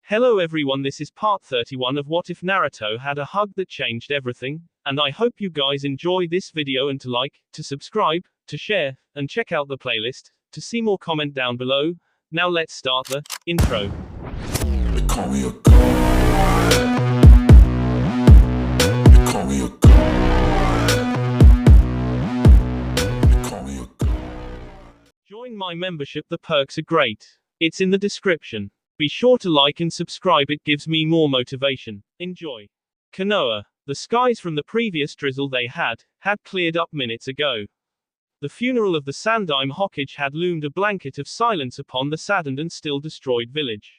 Hello everyone, this is part 31 of What If Naruto Had a Hug That Changed Everything, and I hope you guys enjoy this video and to like, to subscribe, to share, and check out the playlist, to see more comment down below. Now let's start the intro. They call me a god. They call me a god. They call me a god. Join my membership, the perks are great. It's in the description. Be sure to like and subscribe, it gives me more motivation. Enjoy. Konoha. The skies from the previous drizzle they had cleared up minutes ago. The funeral of the Sandaime Hokage had loomed a blanket of silence upon the saddened and still destroyed village.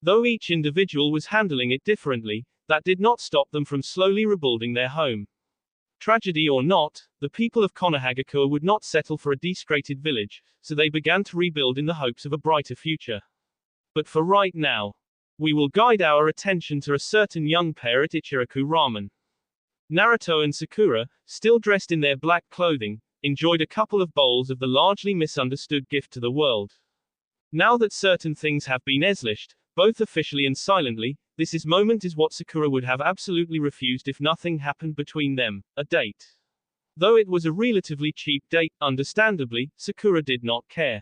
Though each individual was handling it differently, that did not stop them from slowly rebuilding their home. Tragedy or not, the people of Konohagakure would not settle for a desecrated village, so they began to rebuild in the hopes of a brighter future. But for right now, we will guide our attention to a certain young pair at Ichiraku Ramen. Naruto and Sakura, still dressed in their black clothing, enjoyed a couple of bowls of the largely misunderstood gift to the world. Now that certain things have been established, both officially and silently, this moment is what Sakura would have absolutely refused if nothing happened between them, a date. Though it was a relatively cheap date, understandably, Sakura did not care.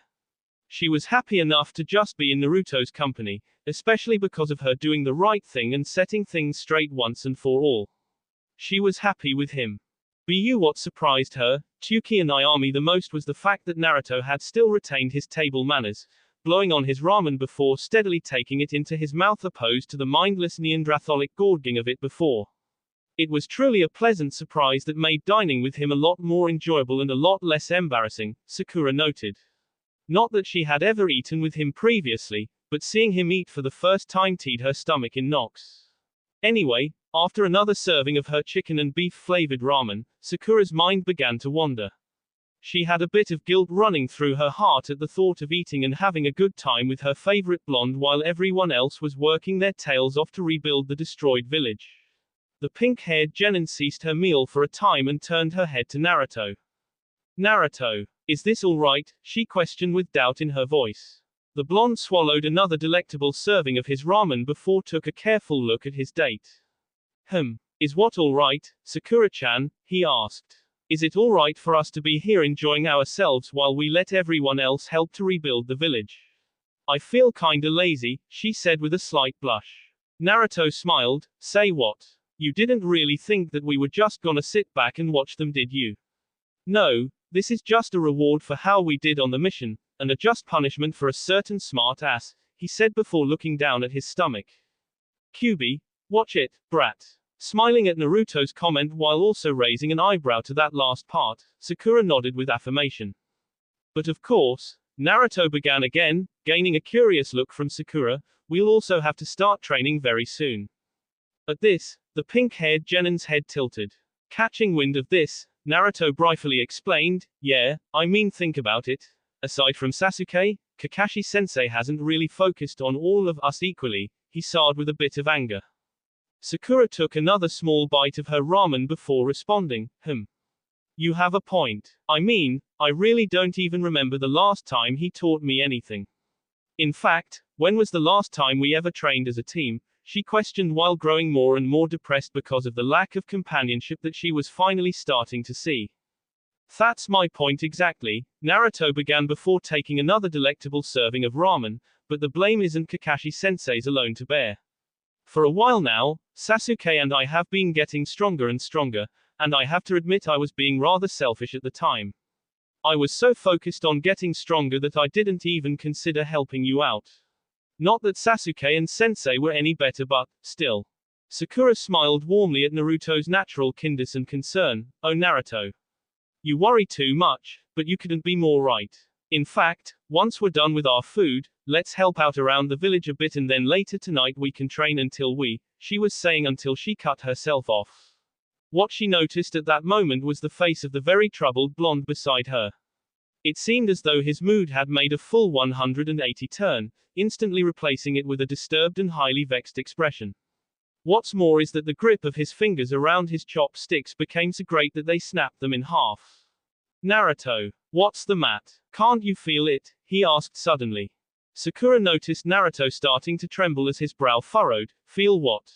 She was happy enough to just be in Naruto's company, especially because of her doing the right thing and setting things straight once and for all. She was happy with him. What surprised her, Tsuki and Ayami the most was the fact that Naruto had still retained his table manners, blowing on his ramen before steadily taking it into his mouth opposed to the mindless Neanderthalic gorging of it before. It was truly a pleasant surprise that made dining with him a lot more enjoyable and a lot less embarrassing, Sakura noted. Not that she had ever eaten with him previously, but seeing him eat for the first time teed her stomach in knots. Anyway, after another serving of her chicken and beef flavored ramen, Sakura's mind began to wander. She had a bit of guilt running through her heart at the thought of eating and having a good time with her favorite blonde while everyone else was working their tails off to rebuild the destroyed village. The pink-haired genin ceased her meal for a time and turned her head to Naruto. Naruto, is this all right? She questioned with doubt in her voice. The blonde swallowed another delectable serving of his ramen before took a careful look at his date. Is what all right, Sakura-chan? He asked. Is it all right for us to be here enjoying ourselves while we let everyone else help to rebuild the village? I feel kinda lazy, she said with a slight blush. Naruto smiled. Say what? You didn't really think that we were just gonna sit back and watch them, did you? No, this is just a reward for how we did on the mission, and a just punishment for a certain smart ass, he said before looking down at his stomach. Kyuubi, watch it, brat. Smiling at Naruto's comment while also raising an eyebrow to that last part, Sakura nodded with affirmation. But of course, Naruto began again, gaining a curious look from Sakura, we'll also have to start training very soon. At this, the pink-haired genin's head tilted. Catching wind of this, Naruto brightly explained, yeah, I mean think about it. Aside from Sasuke, Kakashi-sensei hasn't really focused on all of us equally, he sighed with a bit of anger. Sakura took another small bite of her ramen before responding, You have a point. I mean, I really don't even remember the last time he taught me anything. In fact, when was the last time we ever trained as a team? She questioned while growing more and more depressed because of the lack of companionship that she was finally starting to see. That's my point exactly, Naruto began before taking another delectable serving of ramen, but the blame isn't Kakashi-sensei's alone to bear. For a while now, Sasuke and I have been getting stronger and stronger, and I have to admit I was being rather selfish at the time. I was so focused on getting stronger that I didn't even consider helping you out. Not that Sasuke and Sensei were any better, but, still. Sakura smiled warmly at Naruto's natural kindness and concern. Oh Naruto. You worry too much, but you couldn't be more right. In fact, once we're done with our food, let's help out around the village a bit and then later tonight we can train she was saying until she cut herself off. What she noticed at that moment was the face of the very troubled blonde beside her. It seemed as though his mood had made a full 180 turn, instantly replacing it with a disturbed and highly vexed expression. What's more is that the grip of his fingers around his chopsticks became so great that they snapped them in half. Naruto, what's the mat? Can't you feel it? He asked suddenly. Sakura noticed Naruto starting to tremble as his brow furrowed. Feel what?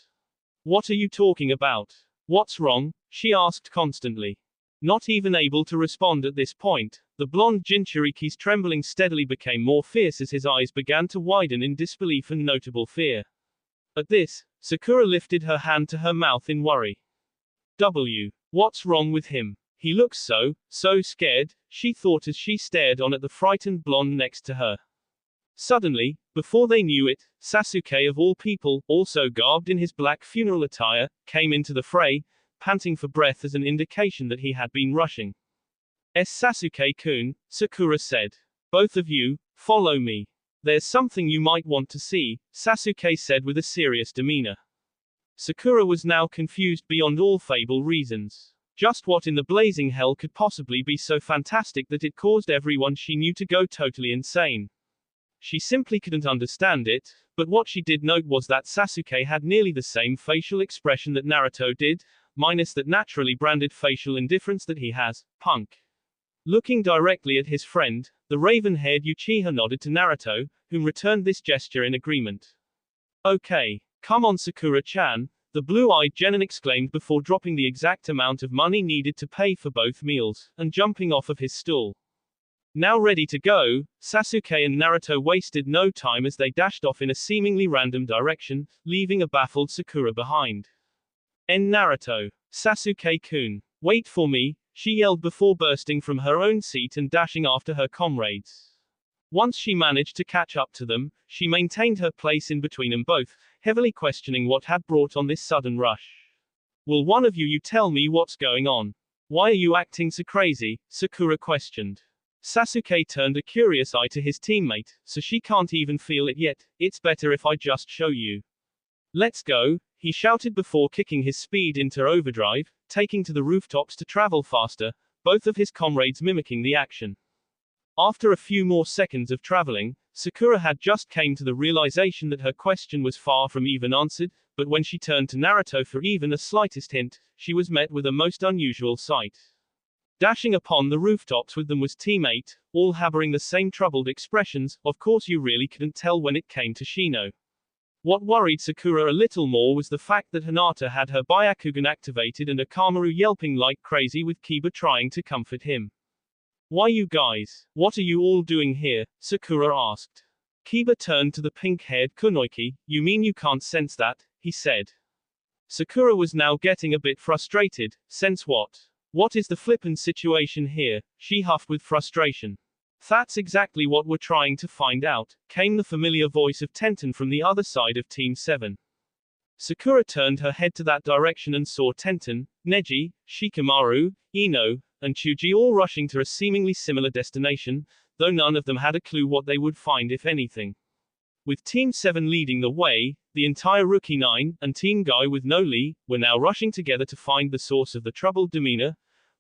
What are you talking about? What's wrong? She asked constantly. Not even able to respond at this point, the blonde Jinchuriki's trembling steadily became more fierce as his eyes began to widen in disbelief and notable fear. At this, Sakura lifted her hand to her mouth in worry. What's wrong with him? He looks so scared, she thought as she stared on at the frightened blonde next to her. Suddenly, before they knew it, Sasuke of all people, also garbed in his black funeral attire, came into the fray, panting for breath as an indication that he had been rushing. Sasuke-kun, Sakura said. Both of you, follow me. There's something you might want to see, Sasuke said with a serious demeanor. Sakura was now confused beyond all fable reasons. Just what in the blazing hell could possibly be so fantastic that it caused everyone she knew to go totally insane? She simply couldn't understand it, but what she did note was that Sasuke had nearly the same facial expression that Naruto did, minus that naturally branded facial indifference that he has, punk. Looking directly at his friend, the raven-haired Uchiha nodded to Naruto, whom returned this gesture in agreement. Okay, come on Sakura-chan, the blue-eyed genin exclaimed before dropping the exact amount of money needed to pay for both meals, and jumping off of his stool. Now ready to go, Sasuke and Naruto wasted no time as they dashed off in a seemingly random direction, leaving a baffled Sakura behind. Naruto. Sasuke-kun. Wait for me, she yelled before bursting from her own seat and dashing after her comrades. Once she managed to catch up to them, she maintained her place in between them both, heavily questioning what had brought on this sudden rush. Will one of you tell me what's going on? Why are you acting so crazy? Sakura questioned. Sasuke turned a curious eye to his teammate, so she can't even feel it yet, it's better if I just show you. Let's go, he shouted before kicking his speed into overdrive, taking to the rooftops to travel faster, both of his comrades mimicking the action. After a few more seconds of traveling, Sakura had just came to the realization that her question was far from even answered, but when she turned to Naruto for even the slightest hint, she was met with a most unusual sight. Dashing upon the rooftops with them was teammate, all harboring the same troubled expressions. Of course you really couldn't tell when it came to Shino. What worried Sakura a little more was the fact that Hinata had her Byakugan activated and Akamaru yelping like crazy with Kiba trying to comfort him. Why you guys? What are you all doing here? Sakura asked. Kiba turned to the pink-haired Kunoichi. You mean you can't sense that? He said. Sakura was now getting a bit frustrated. Sense what? What is the flippin' situation here? She huffed with frustration. That's exactly what we're trying to find out, came the familiar voice of Tenten from the other side of Team 7. Sakura turned her head to that direction and saw Tenten, Neji, Shikamaru, Ino, and Chuji all rushing to a seemingly similar destination, though none of them had a clue what they would find if anything. With Team 7 leading the way, the entire Rookie 9, and Team Guy with no Lee, were now rushing together to find the source of the troubled demeanor.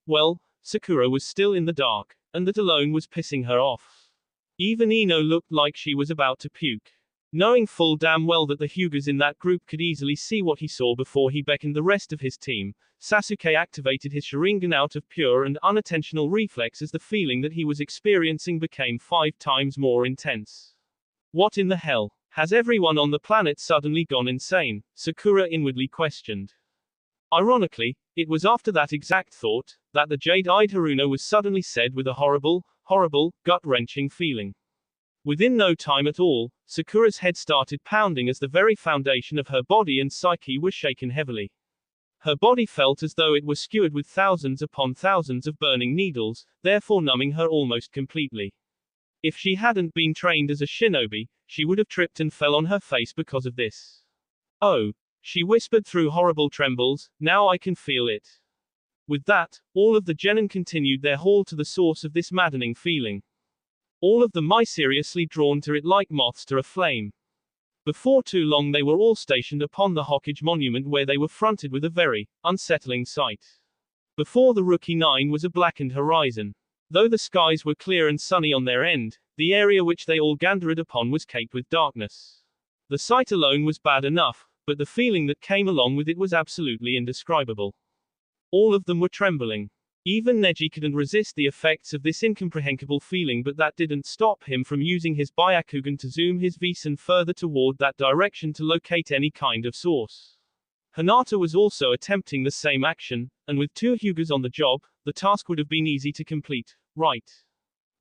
Well, Sakura was still in the dark, and that alone was pissing her off. Even Ino looked like she was about to puke. Knowing full damn well that the Hyugas in that group could easily see what he saw before he beckoned the rest of his team, Sasuke activated his Sharingan out of pure and unintentional reflex as the feeling that he was experiencing became 5 times more intense. What in the hell? Has everyone on the planet suddenly gone insane? Sakura inwardly questioned. Ironically, it was after that exact thought, that the jade-eyed Haruna was suddenly said with a horrible, gut-wrenching feeling. Within no time at all, Sakura's head started pounding as the very foundation of her body and psyche were shaken heavily. Her body felt as though it were skewered with thousands upon thousands of burning needles, therefore numbing her almost completely. If she hadn't been trained as a shinobi, she would have tripped and fell on her face because of this. Oh, she whispered through horrible trembles, now I can feel it. With that, all of the genin continued their haul to the source of this maddening feeling. All of them mysteriously drawn to it like moths to a flame. Before too long they were all stationed upon the Hokage monument where they were fronted with a very unsettling sight. Before the Rookie 9 was a blackened horizon. Though the skies were clear and sunny on their end, the area which they all gathered upon was caked with darkness. The sight alone was bad enough, but the feeling that came along with it was absolutely indescribable. All of them were trembling. Even Neji couldn't resist the effects of this incomprehensible feeling, but that didn't stop him from using his Byakugan to zoom his Visen further toward that direction to locate any kind of source. Hinata was also attempting the same action, and with 2 Hyugas on the job, the task would have been easy to complete. Right.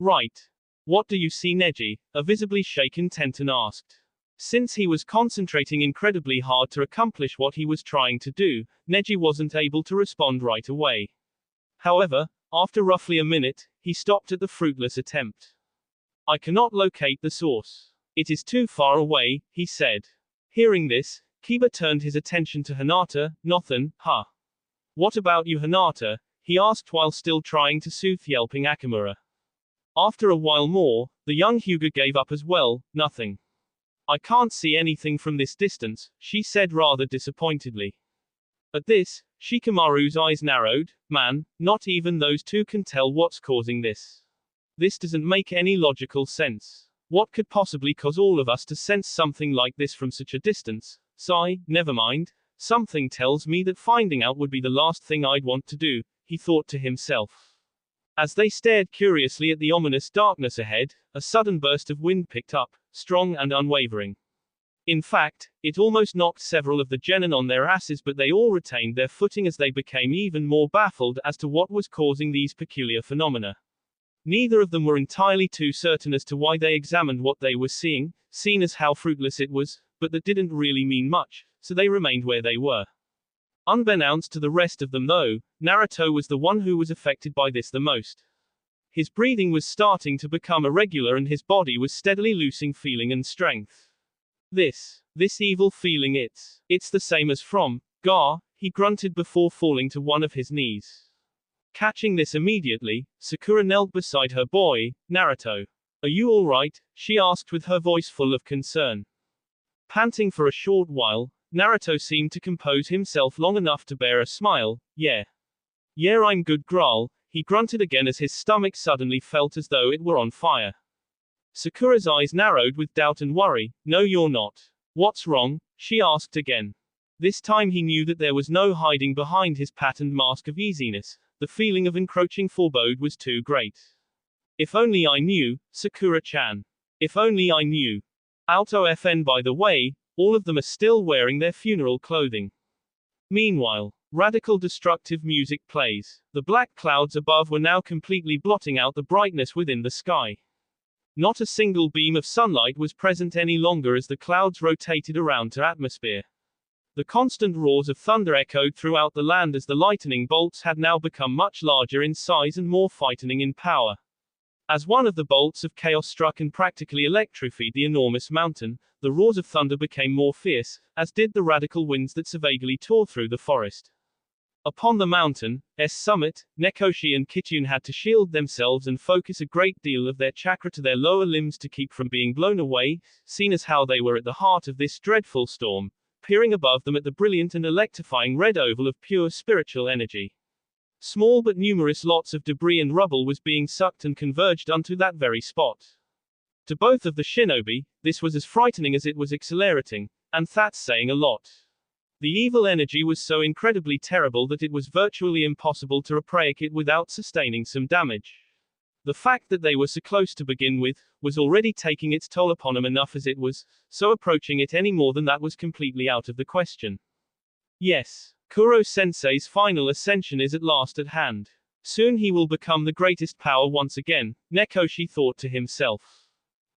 Right. What do you see, Neji? A visibly shaken Tenten asked. Since he was concentrating incredibly hard to accomplish what he was trying to do, Neji wasn't able to respond right away. However, after roughly a minute, he stopped at the fruitless attempt. I cannot locate the source. It is too far away, he said. Hearing this, Kiba turned his attention to Hinata. Nothing, huh? What about you, Hinata? He asked while still trying to soothe yelping Akamura. After a while more, the young Hyuga gave up as well. Nothing. I can't see anything from this distance, she said rather disappointedly. At this, Shikamaru's eyes narrowed. Man, not even those 2 can tell what's causing this. This doesn't make any logical sense. What could possibly cause all of us to sense something like this from such a distance? Sigh, never mind. Something tells me that finding out would be the last thing I'd want to do, he thought to himself. As they stared curiously at the ominous darkness ahead, a sudden burst of wind picked up, strong and unwavering. In fact, it almost knocked several of the genin on their asses, but they all retained their footing as they became even more baffled as to what was causing these peculiar phenomena. Neither of them were entirely too certain as to why they examined what they were seeing, seen as how fruitless it was, but that didn't really mean much, so they remained where they were. Unbeknownst to the rest of them though, Naruto was the one who was affected by this the most. His breathing was starting to become irregular and his body was steadily losing feeling and strength. This evil feeling, it's the same as from Gar, he grunted before falling to one of his knees. Catching this immediately, Sakura knelt beside her boy. Naruto. Are you alright? She asked with her voice full of concern. Panting for a short while, Naruto seemed to compose himself long enough to bear a smile. Yeah, I'm good, Gral, he grunted again as his stomach suddenly felt as though it were on fire. Sakura's eyes narrowed with doubt and worry. No, you're not. What's wrong? She asked again. This time he knew that there was no hiding behind his patterned mask of easiness. The feeling of encroaching forebode was too great. If only I knew, Sakura-chan. If only I knew. Auto FN, by the way, all of them are still wearing their funeral clothing. Meanwhile, radical destructive music plays. The black clouds above were now completely blotting out the brightness within the sky. Not a single beam of sunlight was present any longer as the clouds rotated around to atmosphere. The constant roars of thunder echoed throughout the land as the lightning bolts had now become much larger in size and more frightening in power. As one of the bolts of chaos struck and practically electrified the enormous mountain, the roars of thunder became more fierce, as did the radical winds that so vaguely tore through the forest. Upon the mountain's summit, Nekoshi and Kitsune had to shield themselves and focus a great deal of their chakra to their lower limbs to keep from being blown away, seen as how they were at the heart of this dreadful storm, peering above them at the brilliant and electrifying red oval of pure spiritual energy. Small but numerous lots of debris and rubble was being sucked and converged unto that very spot. To both of the shinobi, this was as frightening as it was exhilarating, and that's saying a lot. The evil energy was so incredibly terrible that it was virtually impossible to reprake it without sustaining some damage. The fact that they were so close to begin with, was already taking its toll upon them enough as it was, so approaching it any more than that was completely out of the question. Yes, Kuro-sensei's final ascension is at last at hand. Soon he will become the greatest power once again, Nekoshi thought to himself.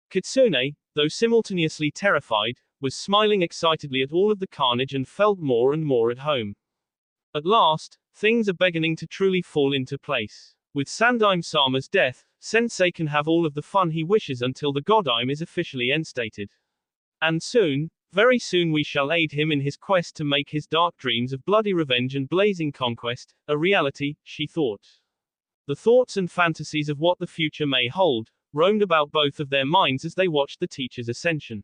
Kitsune, though simultaneously terrified, was smiling excitedly at all of the carnage and felt more and more at home. At last, things are beginning to truly fall into place. With Sandaime-sama's death, Sensei can have all of the fun he wishes until the Godime is officially instated. And soon, very soon we shall aid him in his quest to make his dark dreams of bloody revenge and blazing conquest a reality, she thought. The thoughts and fantasies of what the future may hold roamed about both of their minds as they watched the teacher's ascension.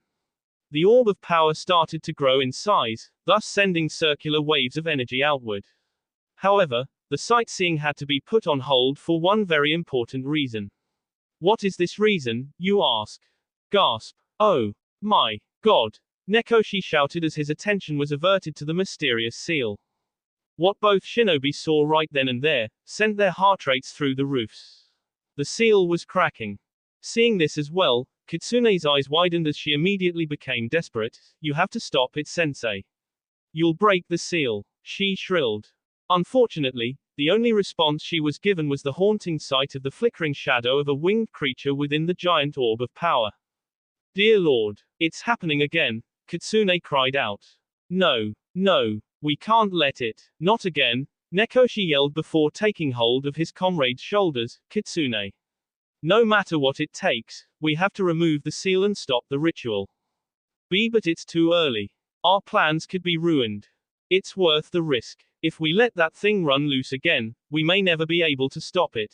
The orb of power started to grow in size, thus sending circular waves of energy outward. However, the sightseeing had to be put on hold for one very important reason. What is this reason, you ask? Gasp. Oh my God! Nekoshi shouted as his attention was averted to the mysterious seal. What both shinobi saw right then and there sent their heart rates through the roofs. The seal was cracking. Seeing this as well, Kitsune's eyes widened as she immediately became desperate. You have to stop it, sensei. You'll break the seal, she shrilled. Unfortunately, the only response she was given was the haunting sight of the flickering shadow of a winged creature within the giant orb of power. Dear Lord, it's happening again, Kitsune cried out. No, no, we can't let it. Not again, Nekoshi yelled before taking hold of his comrade's shoulders. Kitsune. No matter what it takes, we have to remove the seal and stop the ritual. But it's too early. Our plans could be ruined. It's worth the risk. If we let that thing run loose again, we may never be able to stop it.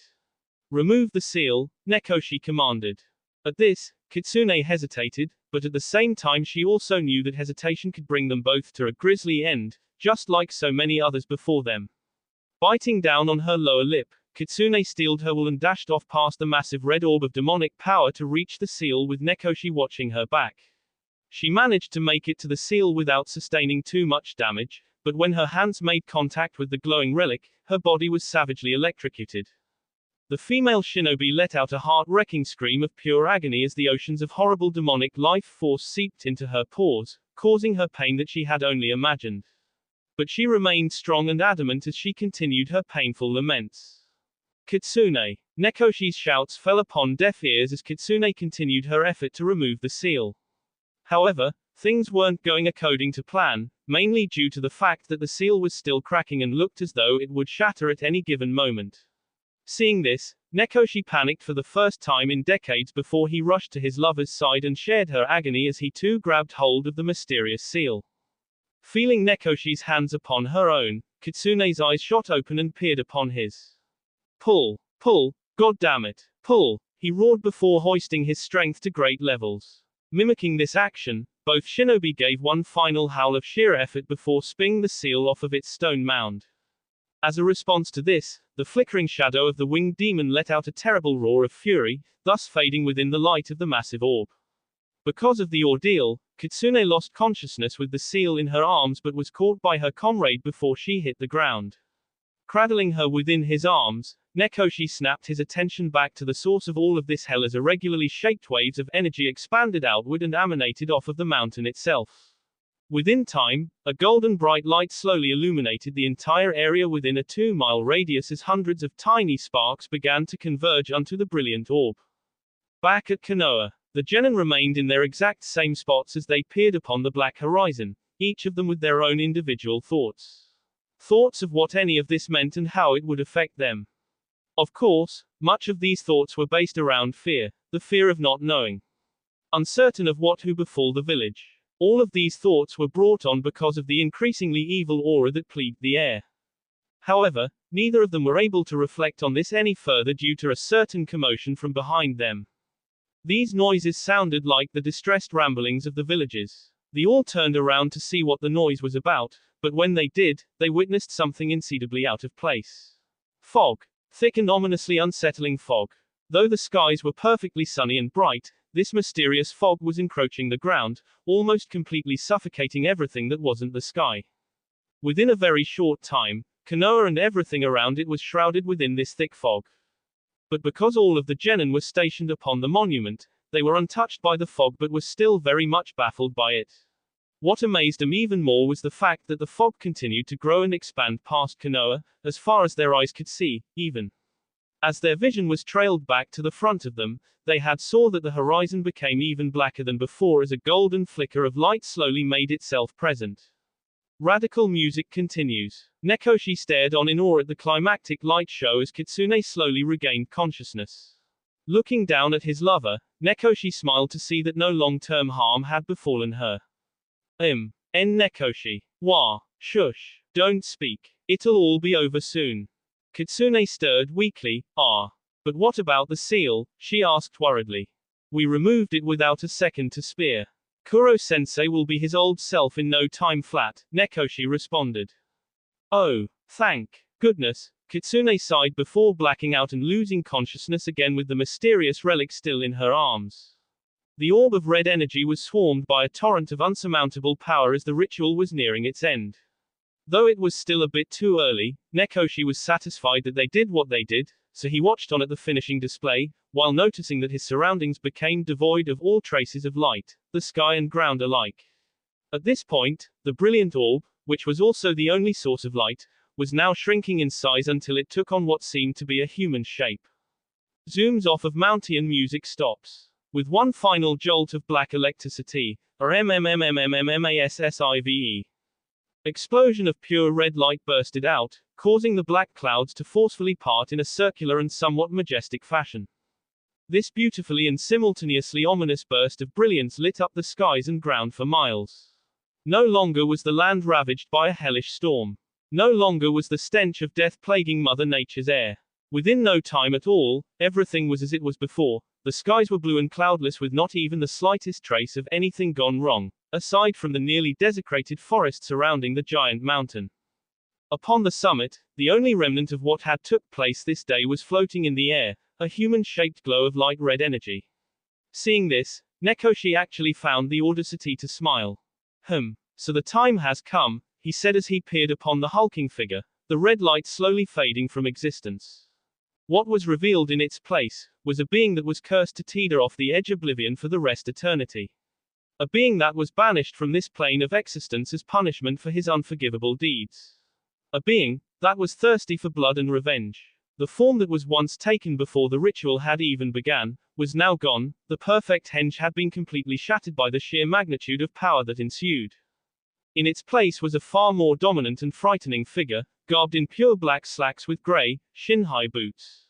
Remove the seal, Nekoshi commanded. At this, Kitsune hesitated, but at the same time she also knew that hesitation could bring them both to a grisly end, just like so many others before them. Biting down on her lower lip, Kitsune steeled her will and dashed off past the massive red orb of demonic power to reach the seal with Nekoshi watching her back. She managed to make it to the seal without sustaining too much damage, but when her hands made contact with the glowing relic, her body was savagely electrocuted. The female shinobi let out a heart-wrecking scream of pure agony as the oceans of horrible demonic life force seeped into her pores, causing her pain that she had only imagined. But she remained strong and adamant as she continued her painful laments. Kitsune. Nekoshi's shouts fell upon deaf ears as Kitsune continued her effort to remove the seal. However, things weren't going according to plan, mainly due to the fact that the seal was still cracking and looked as though it would shatter at any given moment. Seeing this, Nekoshi panicked for the first time in decades before he rushed to his lover's side and shared her agony as he too grabbed hold of the mysterious seal. Feeling Nekoshi's hands upon her own, Kitsune's eyes shot open and peered upon his. Pull, pull, god damn it, pull, he roared before hoisting his strength to great levels. Mimicking this action, both shinobi gave one final howl of sheer effort before spinning the seal off of its stone mound. As a response to this, the flickering shadow of the winged demon let out a terrible roar of fury, thus fading within the light of the massive orb. Because of the ordeal, Kitsune lost consciousness with the seal in her arms but was caught by her comrade before she hit the ground. Cradling her within his arms, Nekoshi snapped his attention back to the source of all of this hell as irregularly shaped waves of energy expanded outward and emanated off of the mountain itself. Within time, a golden bright light slowly illuminated the entire area within a 2-mile radius as hundreds of tiny sparks began to converge onto the brilliant orb. Back at Konoha, the genin remained in their exact same spots as they peered upon the black horizon, each of them with their own individual thoughts. Thoughts of what any of this meant and how it would affect them. Of course, much of these thoughts were based around fear, the fear of not knowing. Uncertain of what who befall the village. All of these thoughts were brought on because of the increasingly evil aura that plagued the air. However, neither of them were able to reflect on this any further due to a certain commotion from behind them. These noises sounded like the distressed ramblings of the villagers. They all turned around to see what the noise was about, but when they did, they witnessed something inseparably out of place. Fog. Thick and ominously unsettling fog. Though the skies were perfectly sunny and bright, this mysterious fog was encroaching the ground, almost completely suffocating everything that wasn't the sky. Within a very short time, Konoha and everything around it was shrouded within this thick fog. But because all of the genin were stationed upon the monument, they were untouched by the fog but were still very much baffled by it. What amazed them even more was the fact that the fog continued to grow and expand past Konoha, as far as their eyes could see, even. As their vision was trailed back to the front of them, they had saw that the horizon became even blacker than before as a golden flicker of light slowly made itself present. Radical music continues. Nekoshi stared on in awe at the climactic light show as Kitsune slowly regained consciousness. Looking down at his lover, Nekoshi smiled to see that no long-term harm had befallen her. Nekoshi. Wah. Shush. Don't speak. It'll all be over soon. Kitsune stirred weakly. But what about the seal? She asked worriedly. We removed it without a second to spare. Kuro-sensei will be his old self in no time flat, Nekoshi responded. Oh, thank goodness, Kitsune sighed before blacking out and losing consciousness again with the mysterious relic still in her arms. The orb of red energy was swarmed by a torrent of unsurmountable power as the ritual was nearing its end. Though it was still a bit too early, Nekoshi was satisfied that they did what they did, so he watched on at the finishing display, while noticing that his surroundings became devoid of all traces of light, the sky and ground alike. At this point, the brilliant orb, which was also the only source of light, was now shrinking in size until it took on what seemed to be a human shape. Zooms off of Mountie and music stops. With one final jolt of black electricity, or MMMMMMMASSIVE. Explosion of pure red light bursted out, causing the black clouds to forcefully part in a circular and somewhat majestic fashion. This beautifully and simultaneously ominous burst of brilliance lit up the skies and ground for miles. No longer was the land ravaged by a hellish storm. No longer was the stench of death plaguing Mother Nature's air. Within no time at all, everything was as it was before. The skies were blue and cloudless with not even the slightest trace of anything gone wrong, aside from the nearly desecrated forest surrounding the giant mountain. Upon the summit, the only remnant of what had took place this day was floating in the air, a human-shaped glow of light red energy. Seeing this, Nekoshi actually found the audacity to smile. So the time has come, he said as he peered upon the hulking figure, the red light slowly fading from existence. What was revealed in its place was a being that was cursed to teeter off the edge of oblivion for the rest eternity. A being that was banished from this plane of existence as punishment for his unforgivable deeds. A being that was thirsty for blood and revenge. The form that was once taken before the ritual had even begun, was now gone, the perfect henge had been completely shattered by the sheer magnitude of power that ensued. In its place was a far more dominant and frightening figure, garbed in pure black slacks with grey, shin-high boots.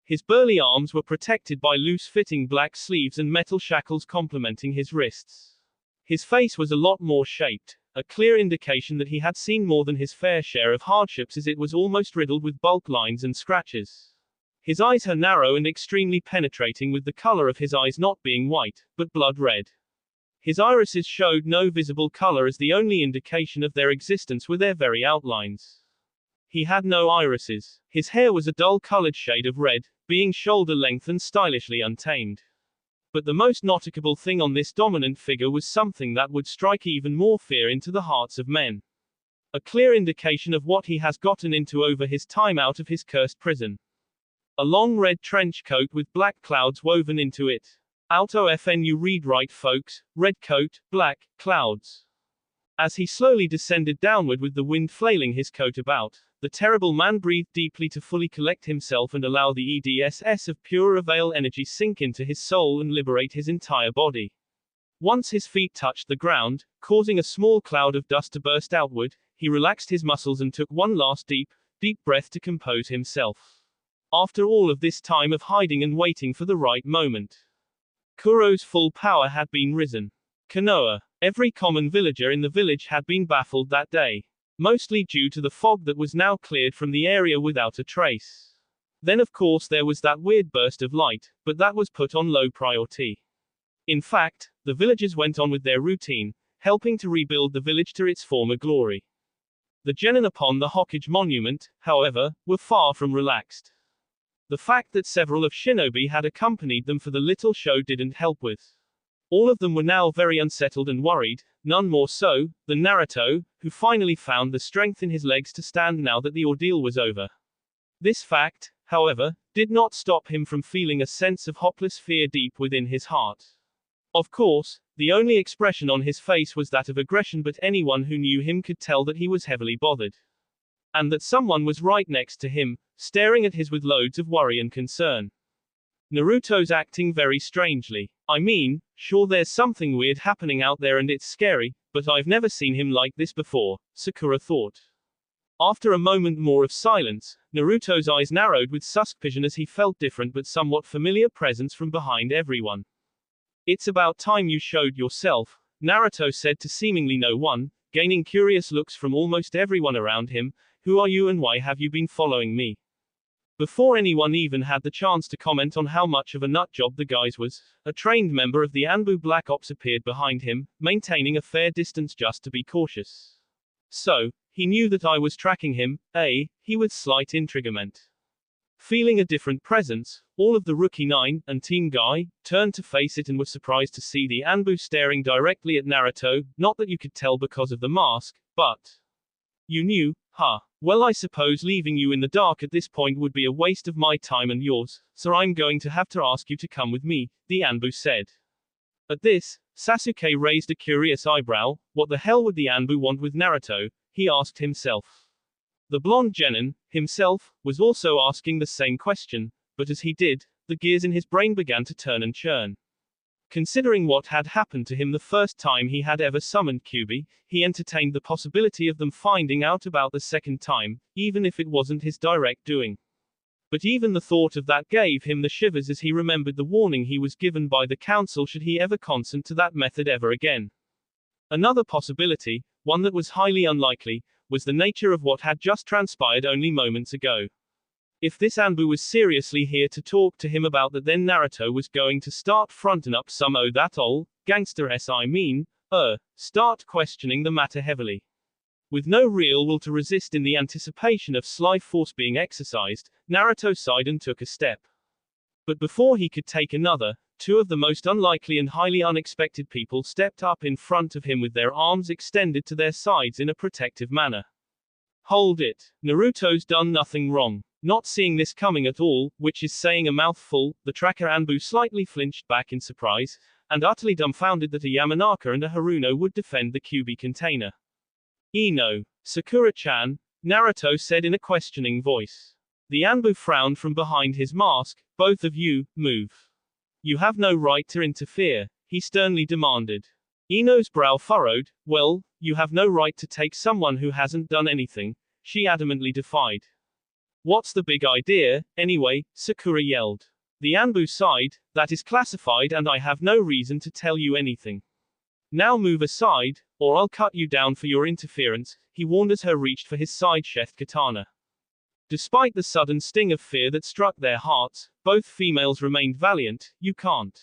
His burly arms were protected by loose-fitting black sleeves and metal shackles complementing his wrists. His face was a lot more shaped, a clear indication that he had seen more than his fair share of hardships as it was almost riddled with bulk lines and scratches. His eyes are narrow and extremely penetrating with the color of his eyes not being white, but blood red. His irises showed no visible color as the only indication of their existence were their very outlines. He had no irises. His hair was a dull-colored shade of red, being shoulder-length and stylishly untamed. But the most noticeable thing on this dominant figure was something that would strike even more fear into the hearts of men. A clear indication of what he has gotten into over his time out of his cursed prison. A long red trench coat with black clouds woven into it. Auto FNU read right folks, red coat, black, clouds. As he slowly descended downward with the wind flailing his coat about, the terrible man breathed deeply to fully collect himself and allow the EDSS of pure avail energy sink into his soul and liberate his entire body. Once his feet touched the ground, causing a small cloud of dust to burst outward, he relaxed his muscles and took one last deep breath to compose himself. After all of this time of hiding and waiting for the right moment, Kuro's full power had been risen. Konoha. Every common villager in the village had been baffled that day. Mostly due to the fog that was now cleared from the area without a trace. Then of course there was that weird burst of light, but that was put on low priority. In fact, the villagers went on with their routine, helping to rebuild the village to its former glory. The genin upon the Hokage monument, however, were far from relaxed. The fact that several of shinobi had accompanied them for the little show didn't help with. All of them were now very unsettled and worried, none more so than Naruto, who finally found the strength in his legs to stand now that the ordeal was over. This fact, however, did not stop him from feeling a sense of hopeless fear deep within his heart. Of course, the only expression on his face was that of aggression, but anyone who knew him could tell that he was heavily bothered. And that someone was right next to him, staring at his with loads of worry and concern. Naruto's acting very strangely. I mean, sure there's something weird happening out there and it's scary, but I've never seen him like this before, Sakura thought. After a moment more of silence, Naruto's eyes narrowed with suspicion as he felt different but somewhat familiar presence from behind everyone. It's about time you showed yourself, Naruto said to seemingly no one, gaining curious looks from almost everyone around him. Who are you and why have you been following me? Before anyone even had the chance to comment on how much of a nutjob the guy was, a trained member of the Anbu Black Ops appeared behind him, maintaining a fair distance just to be cautious. So, he knew that I was tracking him, he with slight intriguement. Feeling a different presence, all of the Rookie 9 and Team Guy turned to face it and were surprised to see the Anbu staring directly at Naruto, not that you could tell because of the mask, but You knew, huh? Well, I suppose leaving you in the dark at this point would be a waste of my time and yours, so I'm going to have to ask you to come with me, the Anbu said. At this, Sasuke raised a curious eyebrow. What the hell would the Anbu want with Naruto? He asked himself. The blonde genin, himself, was also asking the same question, but as he did, the gears in his brain began to turn and churn. Considering what had happened to him the first time he had ever summoned Kyuubi, he entertained the possibility of them finding out about the second time, even if it wasn't his direct doing. But even the thought of that gave him the shivers as he remembered the warning he was given by the council should he ever consent to that method ever again. Another possibility, one that was highly unlikely, was the nature of what had just transpired only moments ago. If this Anbu was seriously here to talk to him about that, then Naruto was going to start frontin' up some that ol' gangster start questioning the matter heavily. With no real will to resist in the anticipation of sly force being exercised, Naruto sighed and took a step. But before he could take another, two of the most unlikely and highly unexpected people stepped up in front of him with their arms extended to their sides in a protective manner. Hold it. Naruto's done nothing wrong. Not seeing this coming at all, which is saying a mouthful, the tracker Anbu slightly flinched back in surprise, and utterly dumbfounded that a Yamanaka and a Haruno would defend the Kyuubi container. Ino. Sakura-chan, Naruto said in a questioning voice. The Anbu frowned from behind his mask. Both of you, move. You have no right to interfere, he sternly demanded. Ino's brow furrowed. Well, you have no right to take someone who hasn't done anything, she adamantly defied. What's the big idea, anyway? Sakura yelled. The Anbu sighed. That is classified and I have no reason to tell you anything. Now move aside, or I'll cut you down for your interference, he warned as he reached for his side-sheath katana. Despite the sudden sting of fear that struck their hearts, both females remained valiant. You can't.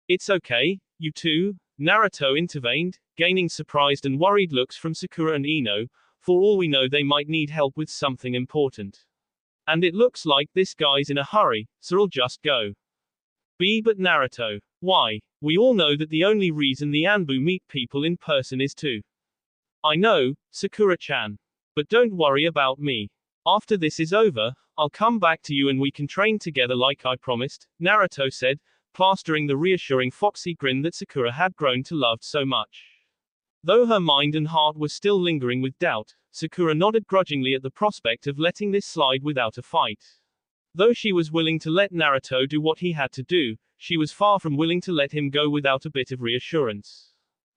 It's okay, you two, Naruto intervened, gaining surprised and worried looks from Sakura and Ino. For all we know they might need help with something important. And it looks like this guy's in a hurry, so I'll just go. But Naruto. Why? We all know that the only reason the Anbu meet people in person is to. I know, Sakura-chan. But don't worry about me. After this is over, I'll come back to you and we can train together like I promised, Naruto said, plastering the reassuring foxy grin that Sakura had grown to love so much. Though her mind and heart were still lingering with doubt, Sakura nodded grudgingly at the prospect of letting this slide without a fight. Though she was willing to let Naruto do what he had to do, she was far from willing to let him go without a bit of reassurance.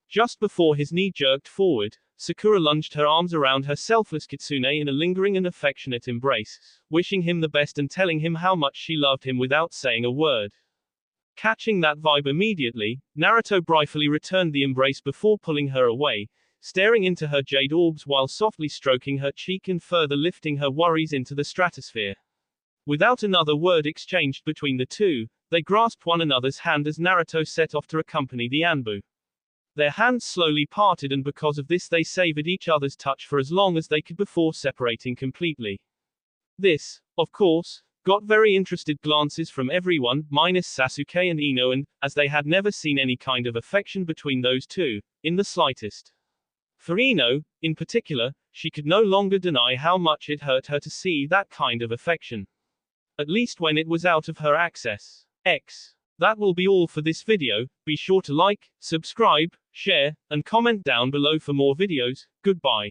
Just before his knee jerked forward, Sakura lunged her arms around her selfless Kitsune in a lingering and affectionate embrace, wishing him the best and telling him how much she loved him without saying a word. Catching that vibe immediately, Naruto briefly returned the embrace before pulling her away, staring into her jade orbs while softly stroking her cheek and further lifting her worries into the stratosphere. Without another word exchanged between the two, they grasped one another's hand as Naruto set off to accompany the Anbu. Their hands slowly parted and because of this they savored each other's touch for as long as they could before separating completely. This, of course, got very interested glances from everyone, minus Sasuke and Ino, and, as they had never seen any kind of affection between those two, in the slightest. For Ino, in particular, she could no longer deny how much it hurt her to see that kind of affection. At least when it was out of her access. That will be all for this video. Be sure to like, subscribe, share, and comment down below for more videos. Goodbye.